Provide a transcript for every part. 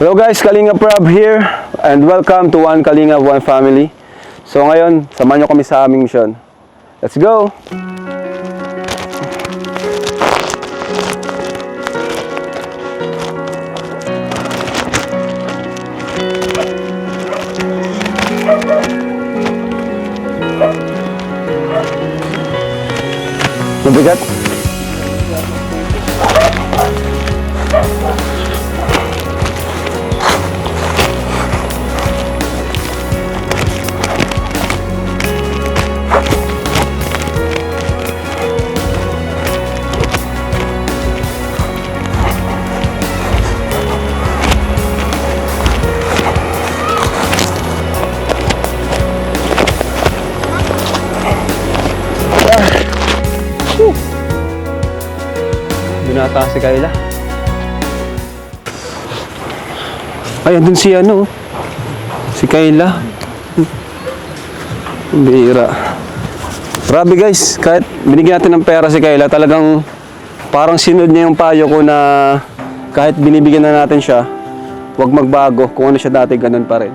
Hello guys, Kalingap Rob here and welcome to One Kalingap, One Family. So ngayon, samahan nyo kami sa aming mission. Let's go! Mabigat? Binata si Kayla. Ay, andun si ano, si Kayla. Bihira. Grabe guys, kahit binigyan natin ng pera si Kayla, talagang parang sinunod niya yung payo ko na kahit binibigyan na natin siya, huwag magbago. Kung ano siya dati, ganun pa rin.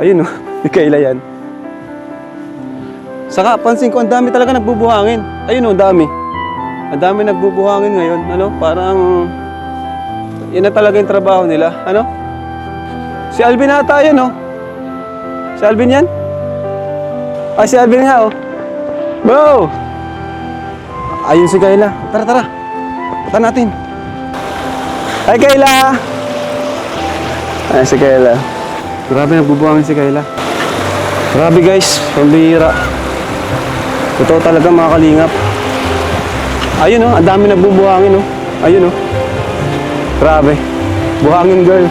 Ayun si Kayla yan. Saka pansin ko, ang dami talaga nagbubuhangin. Ayun dami. Ang dami nagbubuhangin ngayon, parang yun na talaga yung trabaho nila, Si Alvin ata yun, Si Alvin yan? Ay, si Alvin nga, Bro! Ayun si Kayla. Tara. Punta natin. Hi, Kayla! Ayun si Kayla. Grabe, nagbubuhangin si Kayla. Grabe guys, pambihira. Totoo talaga mga kalingap. Ayun ang dami nagbubuhangin Ayun Grabe. Buhangin girl.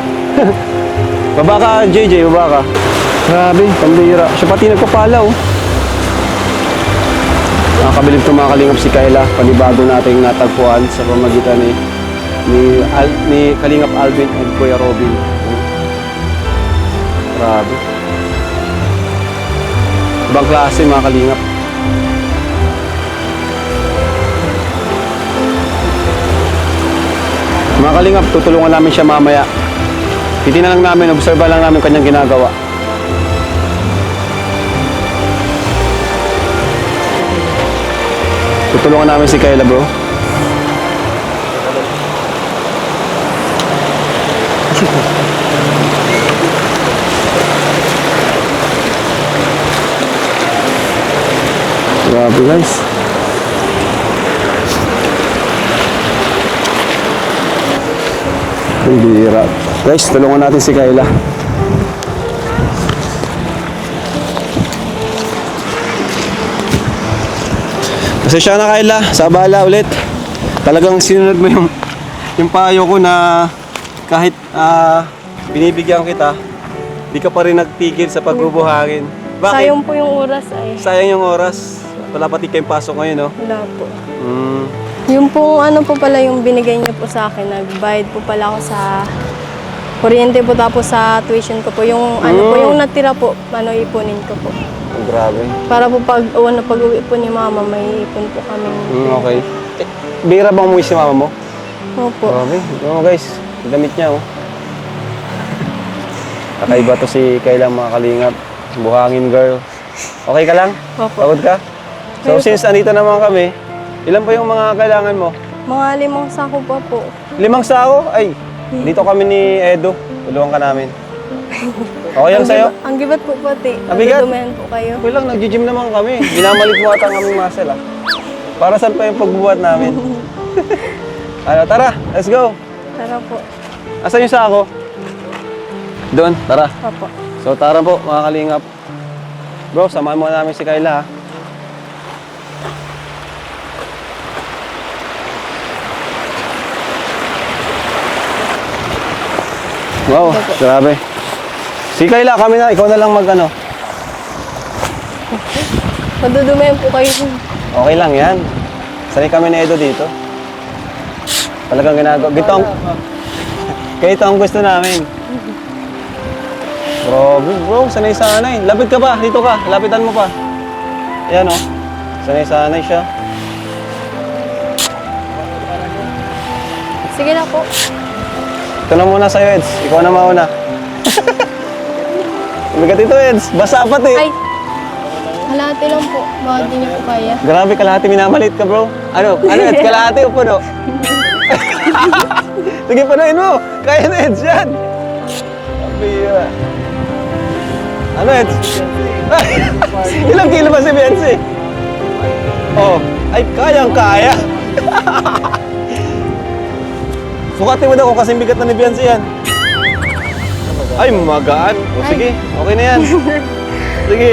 Baba ka JJ, baba ka. Grabe, pambihira. Siya pati nagpapala Nakakabilib itong mga kalingap si Kayla. Panibago nating natagpuan sa pamagitan ni Kalingap Alvin at Kuya Robin. Grabe. Ibang klase mga kalingap. Mga kalingap, tutulungan namin siya mamaya. Titignan lang namin, observe lang namin kanyang ginagawa. Tutulungan namin si Kayla, bro. Grabe guys. Bihira. Guys, tulungan natin si Kayla. Pasensya na Kayla, sa abala ulit. Talagang sinunod mo yung payo ko na kahit binibigyan kita, di ka pa rin nagtigil sa pagbubuhangin. Bakit? Sayang po yung oras ay. Sayang yung oras. Wala pati kayong pasok ngayon, Wala po. Mm. Yung po po pala yung binigay niyo po sa akin, nagbayad po pala ako sa kuryente po tapos sa tuition ko po. Yung po yung natira po, ipunin ko po. Grabe. Para po pag-uwi po ni mama, may ipon po kami. Okay. Bira bang umuwi si mama mo? Opo. Grabe. Guys, damit niya Kakaiba to si Kayla mga kalingap. Buhangin girl. Okay ka lang? Opo. Pagod ka? So since andito naman kami, ilan pa yung mga kailangan mo? Mga 5 sako pa po. 5 sako? Ay, dito kami ni Edo. Tulungan ka namin. Okay lang sa'yo? Ang gibat po pati. Mabigat? Dudumayan po kayo. Okay lang, nag-gym naman kami. Ginamalit mo ata ang aming muscle Para saan pa yung pagbubuhat namin? Tara, let's go. Tara po. Asan yung sako? Doon, tara. Opo. So tara po mga kalingap. Bro, samahan mo namin si Kayla Wow, grabe. Si Kayla, kami na. Ikaw na lang Madudumayan po kayo. Okay lang yan. Sanay kami na Edo dito. Talagang ginagawa. Ganito ang gusto namin. Bro, sanay-sanay. Lapit ka ba? Dito ka. Lapitan mo pa. Ayan Sanay-sanay siya. Sige na po. Ito na muna sa'yo, Eds. Ikaw na mauna. Bigat ito, Eds. Basa pati. Ay, kalahati lang po. Baka di niyo po kaya. Grabe, kalahati minamalit ka, bro. Ano, Eds? Kalahati o puno? Sige, punuin mo. Kaya na, Eds, yan. Kabira. Ano, Eds? Ilang kilo ba si Biancy? Oh, ay, kayang-kaya. Sukatin mo daw kung kasing bigat na ni Biancy yan. Ay, magaan. O sige, okay na yan. Sige.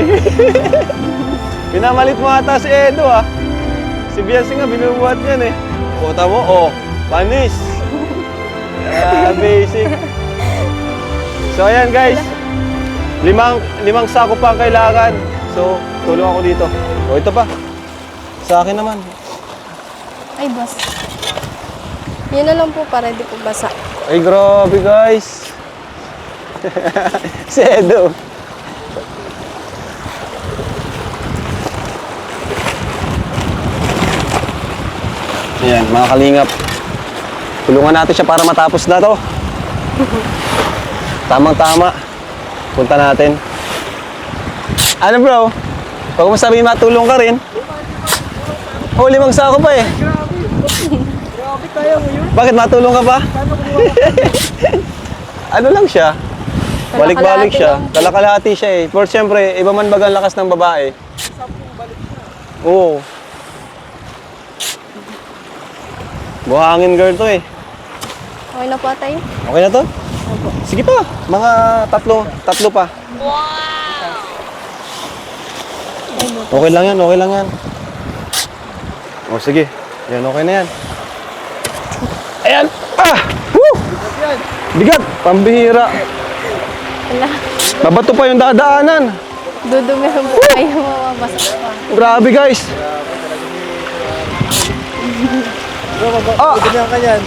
Pinamalit mo ata si Edo ah. Si Biancy nga, binubuhat yan eh. O, tamo, panis. Basic. So, ayan guys. Limang sako pa ang kailangan. So, tulong ako dito. O, ito pa. Sa akin naman. Ay, boss. Yun na lang po para di po basa. Ay, grabe guys. Si Edo. Ayan, mga kalingap. Tulungan natin siya para matapos na to. Tamang-tama. Punta natin. Ano bro? Pag mo sabihin matulong ka rin. Oh, 5 sako pa eh. Grabe, kaya mo yun. Bakit matulong ka pa? Ano lang siya? Balik-balik siya. Kalakalahati siya eh. Pero siyempre, iba man bagang lakas ng babae. Oo. Buhangin girl to eh. Okay na po tayo? Okay na to? Sige pa. Mga tatlo pa. Okay lang yan, okay lang yan. O sige. Yan, okay na yan. Ayan! Ah! Woo! Bigat! Pambihira. Wala. Mabato pa yung dadaanan. Dudumi lang po kayo, mababasa pa. Grabe guys. Ah! Ganyan ka yan.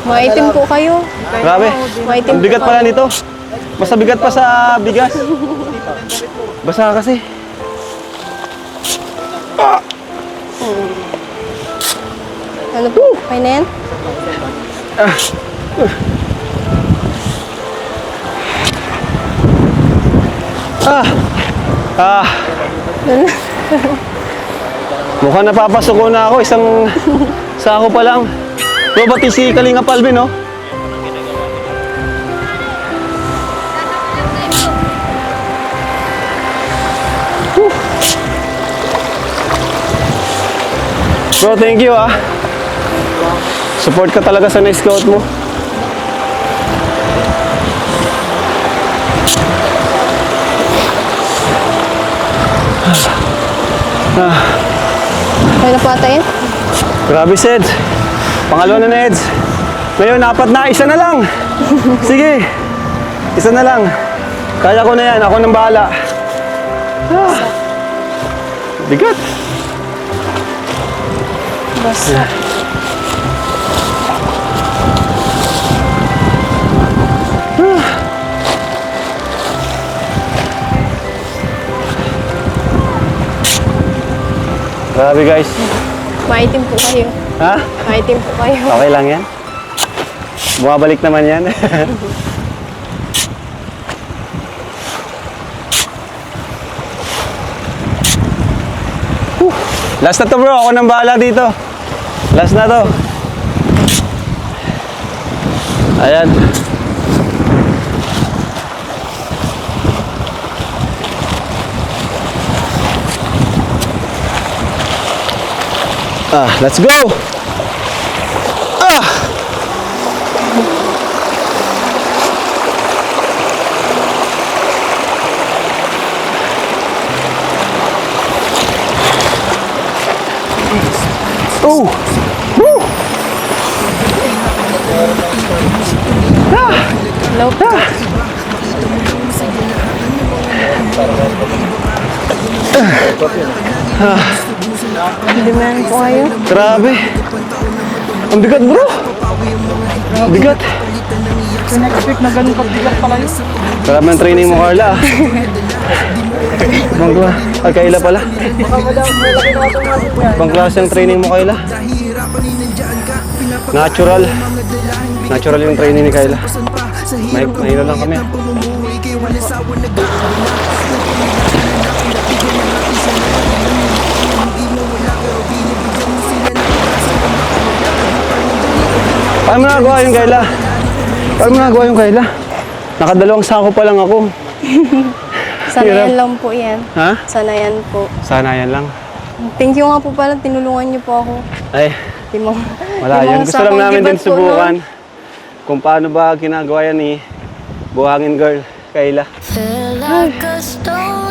Maitim po kayo. Grabe. Maitim Ang po bigat kayo. pala nito. Mas mabigat pa sa bigas. Basa kasi. Ano po? Okay na yan? Ah! Ah! Mukhang napapasuko na ako. Isang sako pa lang. Pero pati si Kalinga Palvin, no? Whew. Bro, thank you ah. Support ka talaga sa na-scout mo. Okay na po tayo? Grabe, Sed. Pangalawa na, Neds. Ngayon, 4 na. Isa na lang. Sige. Isa na lang. Kaya ko na yan. Ako nang bahala. Ah. Bigat. Basta. Grabe, guys. Maitim po kayo. Ha? Maitim po kayo. Okay lang yan. Bumabalik naman yan. Last na to bro, ako nang bahala dito. Last na to. Ayan. Let's go! Oh! Woo! Hello po. Dumihan po kayo. Grabe! Ang bigat bro! Bigat! Expect na ganun kabigat pala yun. Grabe ang training mo, Carla. Bangla. Ay, Kayla pala. Baka madam, may laki na itong masin mo yan. Ibang klase ang training mo, Kayla. Natural. Natural yung training ni Kayla. Mahilo lang kami. Paano mo nagawa yung Kayla? Paano mo nagawa yung Kayla? Nakadalawang sako pa lang ako. Sanayan lang po yan. Ha? Sanayan po. Sana yan lang. Thank you nga po pala, tinulungan niyo po ako. Ay, Limang, wala limang yan. Gusto lang sakong namin din gibat po, subukan kung paano ba ginagawa yan ni Buhangin Girl, Kayla.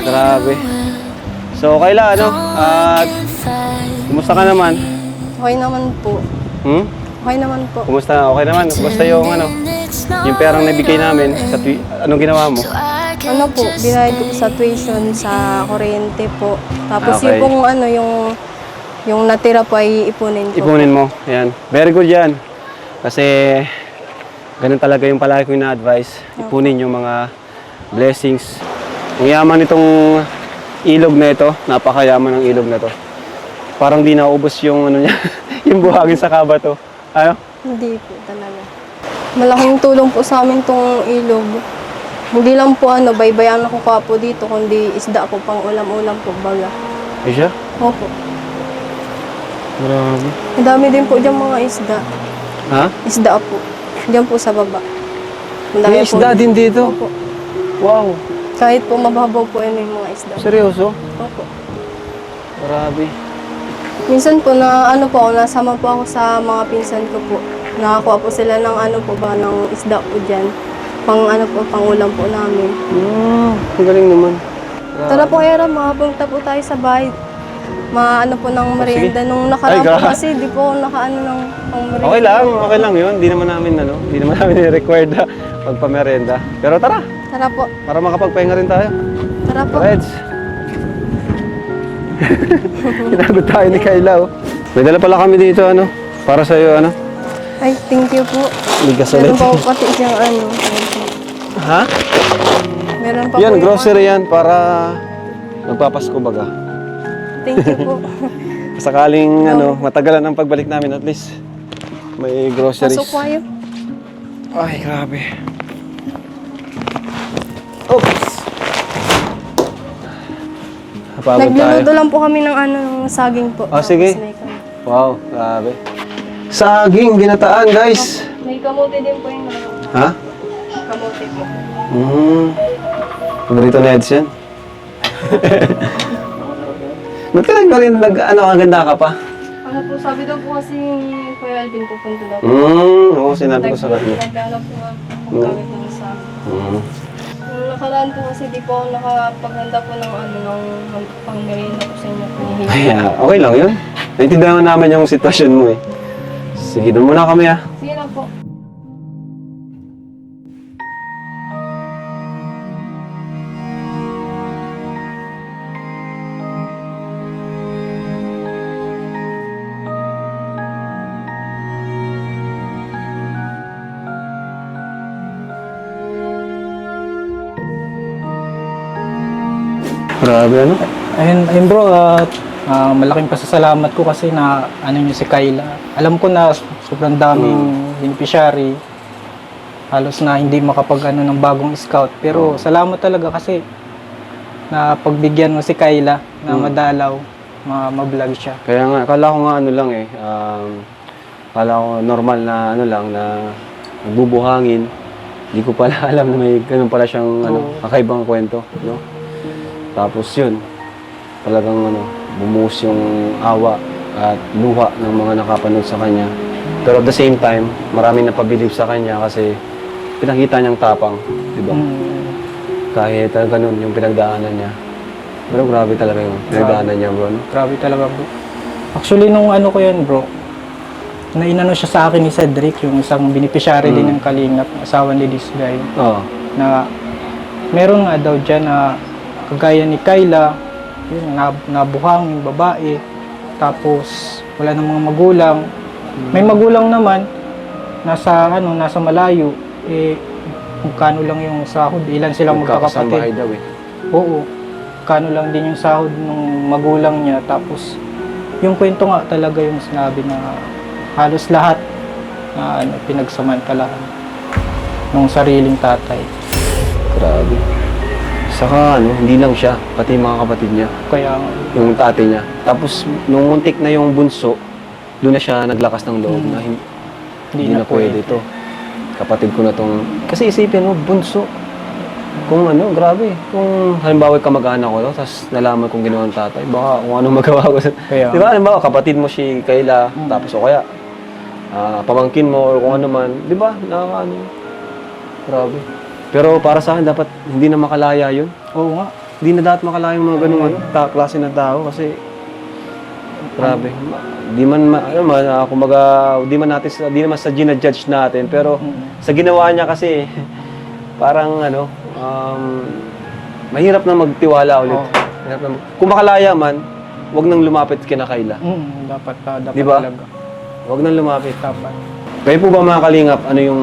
Grabe. So, Kayla, ano? At kumusta ka naman? Okay naman po. Hmm? Okay naman po. Kumusta? Okay naman. Kumusta yung ano? Yung perang nabigay namin sa anong ginawa mo? Ano po, binayad ko sa tuition, sa kuryente po. Tapos Okay. yung pong ano, yung natira po ay ipunin ko. Ipunin mo. Yan. Very good yan. Kasi ganun talaga yung palagi ko na-advise. Ipunin yung mga blessings. Ang yaman nitong ilog na ito, napakayaman ng ilog na to. Parang di naubos yung ano niya, yung buhangin sa Kabato. Ano? Hindi po talaga. Malaking tulong po sa amin tong ilog. Hindi lang po ano, baybayan ako ka po dito, kundi isda po pang ulam-ulam po baga. Ay siya? Opo. Grabe. Ang dami din po dyan mga isda. Ha? Isda po. Diyan po sa baba. Ang dami May isda din dito? Opo. Wow. Kahit po mababaw po yun yung mga isda. Seryoso? Opo. Grabe. Minsan po na ano po, nasama po ako sa mga pinsan ko po. Nakakuha po sila ng ano po ba, ng isda po dyan. Pang ano po, pang ulam po namin. Ang galing naman. Tara po, Hera, makapunta po tayo sa bahay. Maano po ng merienda. Nung nakaraan Ay, po grabe. kasi, di po ako nakaano ng pang merienda. Okay lang yun. Hindi naman namin required na pagpamerenda. Pero tara, Tara po, para makapagpahinga rin tayo. tara po. Reds. Kinagod tayo ni Kayla, oh. May dala pala kami dito, ano, para sa'yo, ano. Ay, thank you po. Bigas Meron ulit. pa po pati siyang ano. Ha? Meron pa Yan, po yung grocery yan para magpapasko baga. Thank you po. Sakaling, ano, matagalan ang pagbalik namin, at least may groceries. Pasok po kayo. Ay, grabe. Oops! Napagod Nagluluto tayo. lang po kami ng ano, ng saging po. Ah, sige. Tapos may Wow, grabe. Saging, ginataan, guys. May kamote din po yung ano, Ha? kamote po. Paborito na Eds yan. Ba't ka ano, kaganda ka pa? Ano po, sabi daw po kasi ni Kuya Alvin pupunta daw po. Oo, sinabi ko sa kanya. Naghanap po nga po gamit ng sa Mm. Nung nakaraan po kasi di po ako nakapaghanda po ng ano, ng pang-merienda po sa inyo po. Ay, okay lang yun. Naintindihan naman yung sitwasyon mo eh. Sige, doon muna kami ah. Sige lang po. Grabe ano? Ayun bro, malaking pasasalamat ko kasi na ano niyo si Kayla. Alam ko na sobrang daming beneficiary. Halos na hindi makapag ano ng bagong scout. Pero salamat talaga kasi na pagbigyan mo si Kayla na madalaw, ma-vlog siya. Kaya nga, akala ko nga ano lang eh. Akala ko normal na ano lang na nagbubuhangin. Hindi ko pala alam na may ganun pala siyang ano, kakaibang kwento. No? Tapos yun, talagang ano, bumuhos yung awa at luha ng mga nakapanood sa kanya. Pero at the same time, maraming napabilib sa kanya kasi pinakita niyang tapang, di ba? Kahit ganun yung pinagdaanan niya. Pero grabe talaga yung pinagdaanan niya, bro. No? Grabe talaga bro. Actually nung ano ko yan bro, na inano siya sa akin ni Cedric, yung isang beneficiary din ng Kalingap, asawa ni this guy. Oo. Na meron nga daw dyan na kagaya ni Kayla, yun, nabuhangin, babae, tapos wala nang mga magulang. May magulang naman, nasa malayo, magkano lang yung sahod, ilan silang Magkakasambahay magkakapatid. daw eh. Oo, magkano lang din yung sahod ng magulang niya, tapos yung kwento nga talaga yung sinabi na halos lahat na pinagsamantalahan ng sariling tatay. Grabe. Saka hindi lang siya, pati yung mga kapatid niya, Kaya yung tate niya. Tapos, nung muntik na yung bunso, doon na siya naglakas ng loob na hindi na pwede ito. Kapatid ko na tong... Kasi isipin mo, bunso. Kung grabe. Kung halimbawa kamag-anak ko, tapos nalaman kong ginawa ng tatay, baka kung ano magawa ko. Kaya, Di ba, halimbawa, kapatid mo si Kayla, tapos o kaya, pamangkin mo, or kung ano man, di ba, nakakaano. Grabe. Pero para sa akin, dapat hindi na makalaya yun. oo nga. Hindi na dapat makalaya yung mga ganung klase ng tao kasi grabe. Di man kumbaga, di naman sa ginajudge natin, pero sa ginawa niya kasi parang mahirap na magtiwala ulit. Mahirap na kung makalaya man, wag nang lumapit kina Kayla. Dapat Diba? talaga. Wag nang lumapit. Dapat. Kayo po ba mga kalingap, ano yung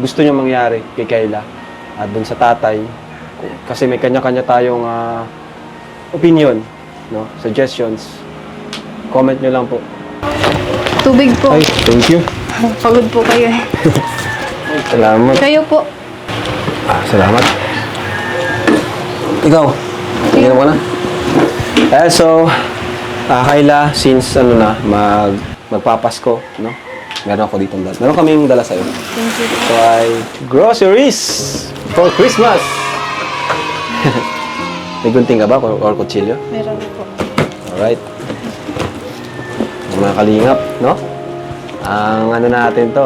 gusto niyo mangyari kay Kayla at dun sa tatay? Kasi may kanya-kanya tayong opinion, no? Suggestions. Comment nyo lang po. Tubig po. Ay, thank you. Pagod po kayo eh. Salamat. Kayo po. Salamat. Ikaw, tingnan mo na. So, Kayla, since magpapasko, no? Meron ako dito dala. Meron kaming dala sa'yo. Thank you po. So, ay groceries for Christmas. May gunting ka ba or kutsilyo? Meron po. Alright. Mga kalingap, no? Ang natin to,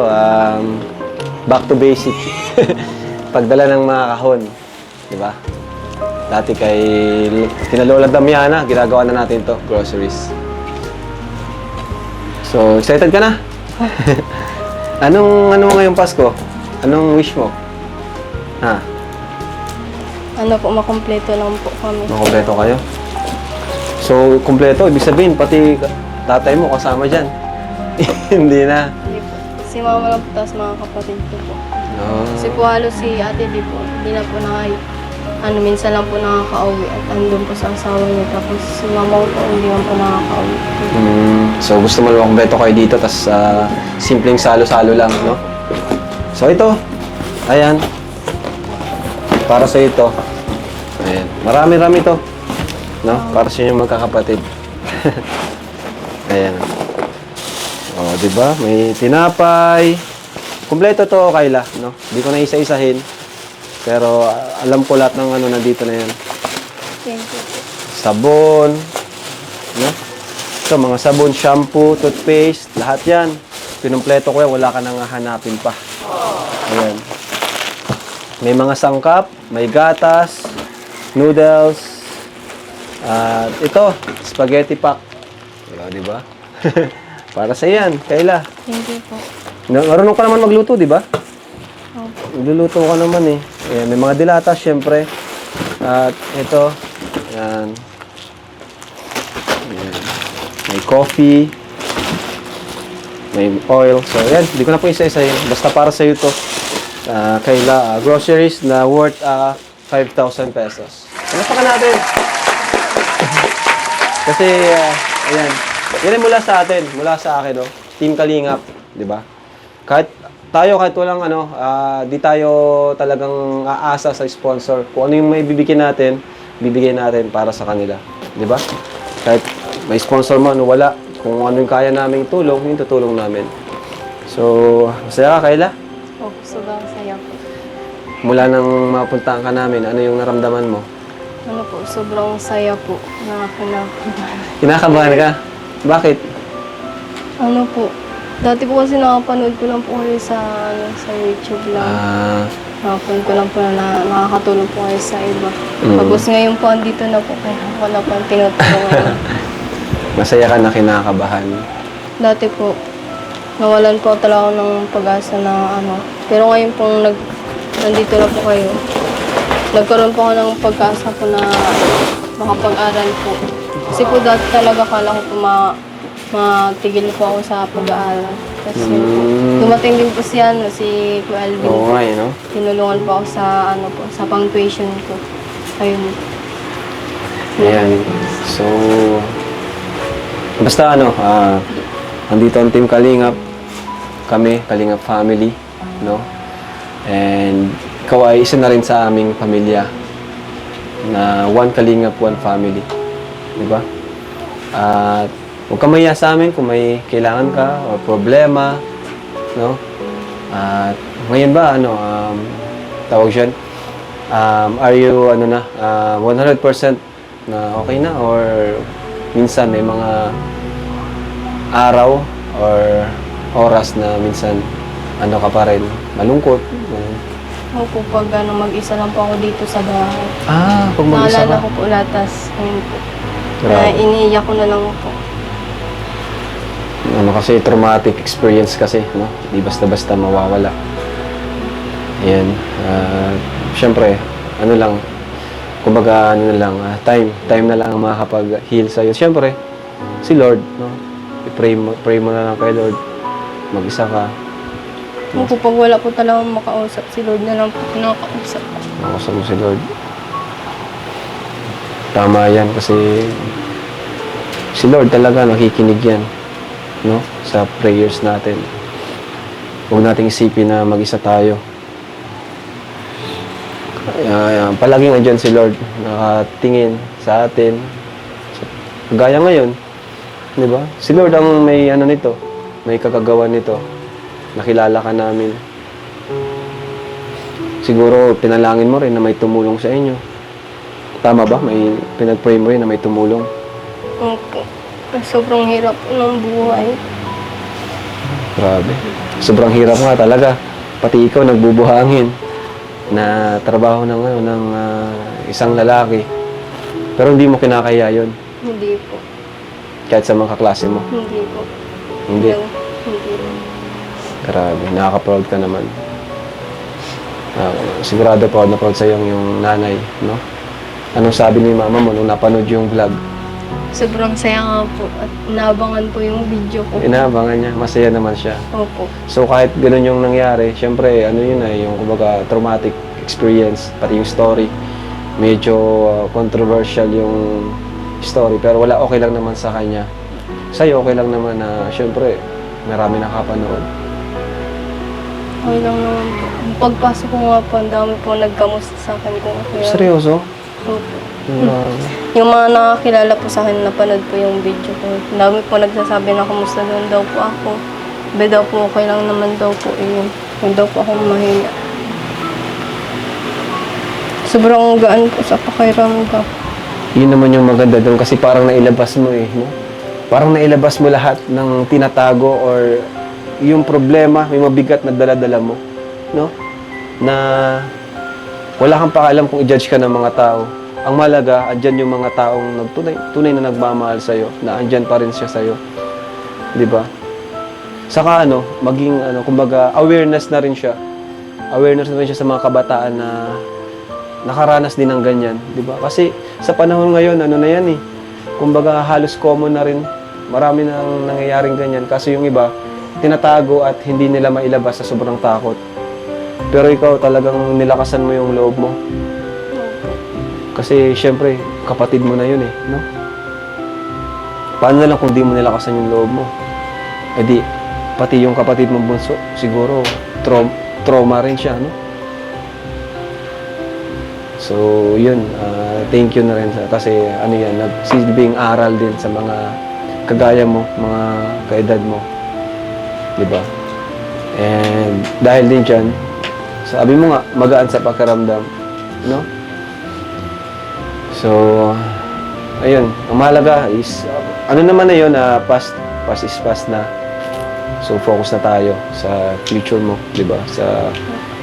back to basic. Pagdala ng mga kahon. Di ba? Dati kina Lola Damiana, ginagawa na natin to, groceries. So, excited ka na? Ano ngayong Pasko? Anong wish mo? Ha? Makumpleto lang po kami. Makompleto kayo? So, kumpleto, ibig sabihin, pati tatay mo kasama dyan. Hindi na. Hindi po. Si mama lang po, tapos mga kapatid ko po. No. Kasi po halos si ate di po, hindi na po minsan lang po nakaka-uwi at andun po sa asawa niya. Tapos si mama ko po, hindi man po nakaka-uwi. So, gusto mo makompleto kayo dito, tas simpleng salo-salo lang, no? So, ito. Ayan. Para sa ito. Ayan. Marami-rami to. No? Para sa inyong magkakapatid. Ayan. O, di ba? May tinapay. Kumpleto to, Kayla, no? Hindi ko na isa-isahin. Pero alam ko lahat ng nandito na yan. Thank you po. Sabon. No? So, mga sabon, shampoo, toothpaste, lahat yan. Pinumpleto ko yan, wala ka nang hahanapin pa. Ayan. May mga sangkap, may gatas, noodles, at ito, spaghetti pack. Di ba? Para sa yan, Kayla. Thank you po. Marunong ka naman magluto, di ba? Opo. Nagluluto ka naman eh. Ayan, may mga dilata, syempre. At ito, ayan. Ayan. May coffee. May oil. So, ayan, hindi ko na po isa-isahin. Basta para sa iyo to. Kayla, groceries na worth 5,000 pesos. Palapakan natin. Kasi, ayan. Yan ay mula sa atin, mula sa akin, no? Team Kalingap, di ba? Kahit walang di tayo talagang aasa sa sponsor. Kung ano yung may bibigyan natin para sa kanila. Di ba? Kahit may sponsor man o wala, kung ano yung kaya naming tulong, yung tutulong namin. So, masaya ka, Kayla? Opo, sobrang saya po. Mula nang mapuntaan ka namin, ano yung naramdaman mo? Sobrang saya po. Kinakabahan ka? Bakit? Dati po kasi nakapanood ko lang po kayo sa YouTube lang. Nakapanood ko lang po na nakakatulong po kayo sa iba. Tapos ngayon po, andito na po kayo. Ako na po ang tinutulungan. Masaya ka na kinakabahan. Dati po, nawalan po talaga ng pag-asa na Pero ngayon po, nandito na po kayo. Nagkaroon po ako ng pag-asa po na makapag-aral po. Kasi po dati talaga kala ko po matigil po ako sa pag-aaral. Kasi dumating din po si Kuya Alvin. Oo nga, no? Tinulungan po ako sa sa pang-tuition ko. Ayun. Ayan. So, basta andito ang Team Kalingap. kami, Kalingap family, no? And ikaw ay isa na rin sa aming pamilya na one Kalingap, one family. Di ba? At huwag ka mahiya sa amin kung may kailangan ka o problema, no? At ngayon ba, tawag dyan, are you, 100% na okay na? Or minsan may mga araw or oras na minsan ka pa rin, malungkot? Ganun. Opo, pag mag-isa lang po ako dito sa bahay. Pag mag-isa Naalala ka. ko po latas. Ayun po. Grabe. Iniiyak ko na lang po. Kasi traumatic experience kasi, no? Di basta-basta mawawala. Ayan. Siyempre, kumbaga, time na lang ang makakapag-heal sa'yo. Siyempre, si Lord, no? I-pray mo na lang kay Lord. Mag-isa ka. Opo, pag wala po talaga makausap, si Lord na lang po pinakausap. Makausap mo si Lord. Tama yan kasi si Lord talaga nakikinig yan, no? Sa prayers natin. Huwag nating isipin na mag-isa tayo. Palaging andyan si Lord, nakatingin sa atin. Gaya ngayon, di ba? Si Lord ang may nito, may kakagawan nito. Nakilala ka namin. Siguro pinalangin mo rin na may tumulong sa inyo. Tama ba? May pinag-pray mo rin na may tumulong. Opo. Sobrang hirap po ng buhay. Grabe. Sobrang hirap nga talaga. Pati ikaw nagbubuhangin na trabaho ng isang lalaki. Pero hindi mo kinakaya yun. Hindi po. Kahit sa mga kaklase mo. Hindi po. Hindi. Hindi po. Grabe. Nakaka-proud ka naman. Sigurado proud na proud sa'yo yung nanay, no? Anong sabi ni mama mo nung napanood yung vlog? Sobrang saya nga po at inaabangan po yung video ko. Inaabangan niya. Masaya naman siya. Opo. So kahit ganun yung nangyari, syempre yung kumbaga traumatic experience, pati yung story, medyo controversial yung story, pero okay lang naman sa kanya. Sa'yo, okay lang naman na syempre marami nakapanood. Okay lang naman po. Ang pagpasok ko nga po, ang dami po nagkamusta sa akin ko. Seryoso? Opo. Yung mga nakakilala po sa akin, napanood po yung video ko. Ang dami po nagsasabi na kumusta doon daw po ako. Sabi daw po okay lang naman daw po yun. Huwag daw po akong mahiya. Sobrang gaan po sa pakiramdam. Yun naman yung maganda doon kasi parang nailabas mo no? Parang nailabas mo lahat ng tinatago or yung problema, may mabigat na dala-dala mo, no? Na wala kang pakialam kung i-judge ka ng mga tao. Ang malaga, andyan yung mga taong tunay na nagmamahal sa'yo, na andyan pa rin siya sa'yo. Di ba? Saka maging kumbaga awareness na rin siya. Awareness na rin siya sa mga kabataan na nakaranas din ng ganyan, di ba? Kasi sa panahon ngayon, na yan eh. Kumbaga halos common na rin. Marami nang nangyayaring ganyan. Kasi yung iba, tinatago at hindi nila mailabas sa sobrang takot. Pero ikaw talagang nilakasan mo yung loob mo. Kasi syempre, kapatid mo na yun eh, no? Paano na lang kung di mo nilakasan yung loob mo? Eh di, pati yung kapatid mong bunso, siguro trauma rin siya, no? So, yun, thank you na rin kasi nagsilbing aral din sa mga kagaya mo, mga kaedad mo. Diba? And dahil din dyan, sabi mo nga, magaan sa pakiramdam, no? So, ayun, ang mahalaga is, naman na yun, past is past na. So, focus na tayo sa future mo, diba? Sa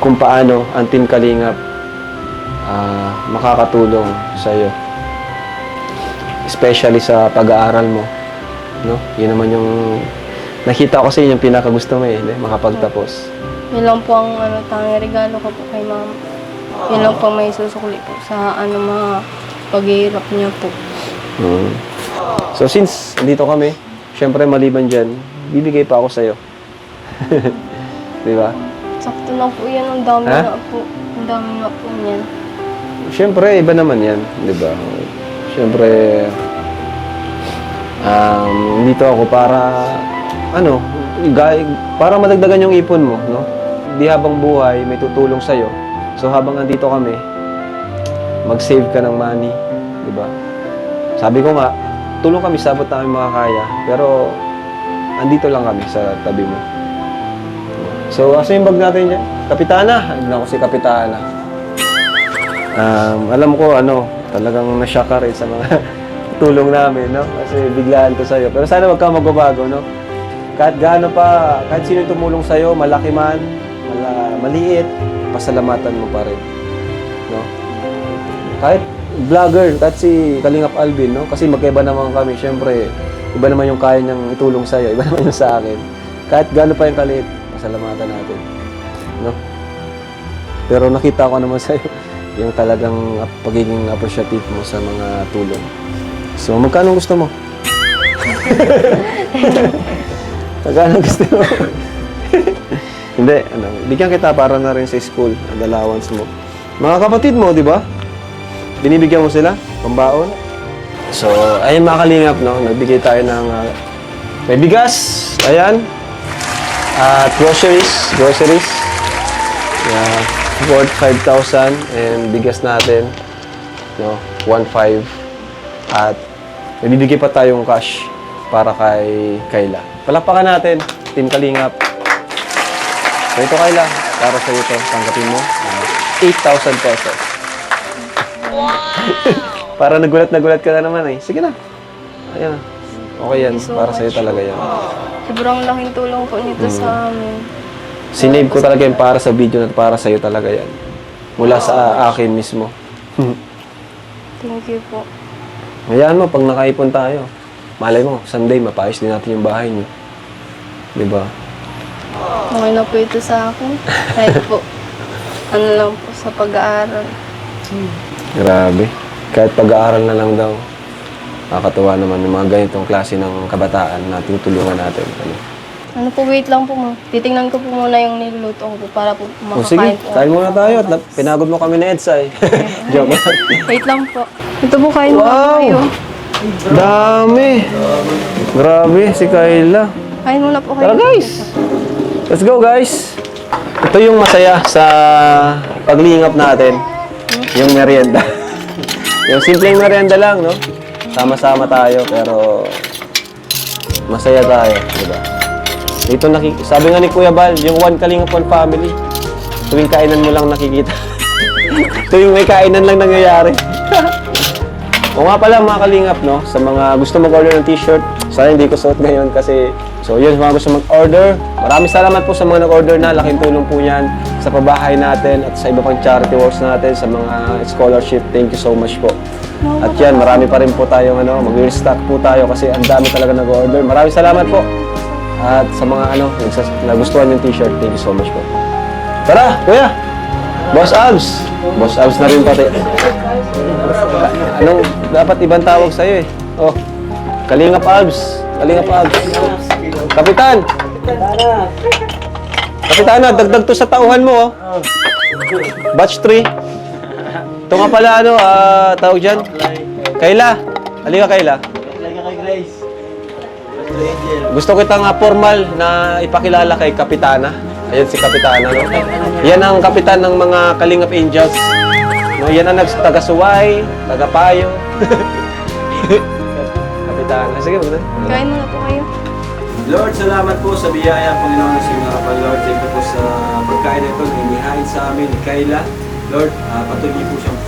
kung paano ang Team Kalingap makakatulong sa iyo. Especially sa pag-aaral mo, no? Yun naman yung nakita ko sa inyo yung pinakagusto mo makapagtapos. Yun lang po ang tanging regalo ko po kay mama. Yun lang po may susukli po sa mga paghihirap niya po. So since dito kami, syempre maliban dyan, bibigay pa ako sa'yo. Di ba? Sakto na po yan, ang dami na po. Ang dami na po niyan. Syempre, iba naman yan, di ba? Syempre, dito ako para, para madagdagan yung ipon mo, no? Di habang buhay, may tutulong sa'yo. So habang nandito kami, mag-save ka ng money, di ba? Sabi ko nga, tulong kami sa abot namin makakaya, pero andito lang kami sa tabi mo. So, asa yung bag natin dyan? Kapitana! Ayun ako si Kapitana. Alam ko, talagang na-shock ka rin sa mga tulong namin, no? Kasi biglaan to sa'yo. Pero sana wag ka magbabago, no? Kahit gaano pa, kahit sino yung tumulong sa'yo, malaki man, maliit, pasalamatan mo pa rin, no? Kahit vlogger, kahit si Kalingap Alvin, no? Kasi magkaiba naman kami, syempre, iba naman yung kaya niyang itulong sa'yo, iba naman yung sa akin. Kahit gaano pa yung kaliit, pasalamatan natin, no? Pero nakita ko naman sa'yo yung talagang pagiging appreciative mo sa mga tulong. So, magkano gusto mo? Magkano gusto mo? Hindi, bigyan kita para na rin sa school, ang allowance mo. Mga kapatid mo, di ba? Binibigyan mo sila, pambaon. So, ayun mga kalingap, no? Nagbigay tayo ng may bigas, ayan. At groceries. Yeah, worth 5,000 and bigas natin, no? 1,500. At may bibigay pa tayong cash para kay Kayla. Palakpakan natin, Team Kalingap. So ito Kayla, para sa ito, tanggapin mo 8,000 pesos. Wow! Para nagulat ka na naman eh. Sige na. Ayan. Okay yan, para sa iyo talaga yan. Sobrang laking tulong po nito sa amin. Sinave ko talaga yan para sa video na para sa iyo talaga yan. Mula sa akin mismo. Thank you po. Hayaan mo, pag nakaipon tayo, malay mo, someday mapaayos din natin yung bahay niyo. Diba? Okay na po ito sa akin. Kahit po, ano lang po sa pag-aaral. Grabe. Kahit pag-aaral na lang daw. Nakakatuwa naman yung mga ganitong klase ng kabataan na tinutulungan natin. Ano po, wait lang po mo. Titingnan ko po muna yung niluluto ko po para po O sige, makakain po. kain muna tayo. At pinagod mo kami na Edsa eh. Joke lang. Wait lang po. Ito po, kain muna Wow! kayo. Dami! Grabe, si Kayla. Kain muna po kayo. Tara guys! Let's go guys! Ito yung masaya sa paglingap natin. Yung merienda. Yung simpleng merienda lang, no? Sama-sama tayo, pero masaya tayo, diba? Dito sabi nga ni Kuya Bal, yung one Kalingap, one family. Tuwing kainan mo lang nakikita. Tuwing may kainan lang nangyayari. O nga pala mga Kalingap, no? Sa mga gusto mag-order ng t-shirt, sana hindi ko suot ngayon kasi so yun, sa mga gusto mag-order, maraming salamat po sa mga nag-order na. Laking tulong po yan sa pabahay natin at sa iba pang charity works natin, sa mga scholarship. Thank you so much po. At yan, marami pa rin po tayong mag-restock po tayo kasi ang dami talaga nag-order. Maraming salamat po. At sa mga nagustuhan yung t-shirt, thank you so much po. Tara, Kuya! Boss Abs! Boss Abs na rin pati. Anong dapat ibang tawag sa'yo eh? Oh, Kalingap Abs! Kalingap Abs! Kapitan! Kapitana, dagdag to sa tauhan mo, oh. Batch 3. Ito nga pala, tawag dyan? Kayla. Halika, Kayla. Gusto kita nga formal na ipakilala kay Kapitana. Ayan si Kapitana, no? Yan ang kapitan ng mga Kalingap Angels. No, yan ang taga-suway, taga-payo. Kapitana. Sige, maganda. Kain muna po kayo. Lord, salamat po sa biyaya, Panginoon, sa iyong harapan, Lord. Thank you po sa pagkain na ito na inihain sa amin ni Kayla. Lord, patuloy po siyang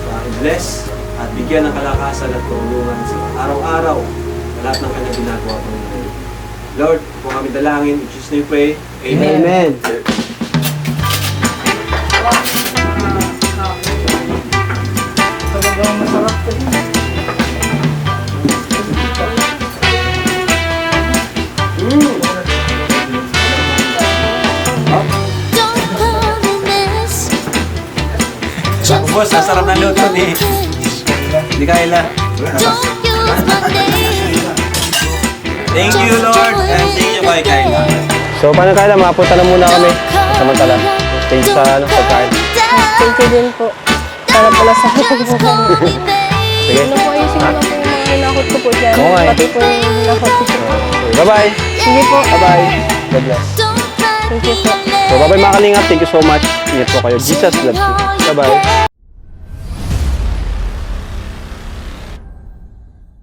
bless at bigyan ng kalakasan at tulungan sa araw-araw na lahat ng kanyang ginagawa, Panginoon. Lord, po kami dalangin, in Jesus' name we pray. Amen. Amen. Boss, nasarap na luto ni Kayla. Thank you, Lord, and thank you kay Kayla. So, paano Kayla? Mapunta na muna kami. Samantala. Thank you sa pagkain. Thank you din po. Sana pala sa akin po kami. Sige. Ano po, ayusin mo lang po yung mga hinakot ko po dyan. Oo nga eh. Pati po yung hinakot ko po. Bye-bye. Sige po. Bye-bye. God bless. Thank you po. So, bye-bye mga kalingap. Thank you so much. Ingat po kayo. Jesus loves you. Bye-bye.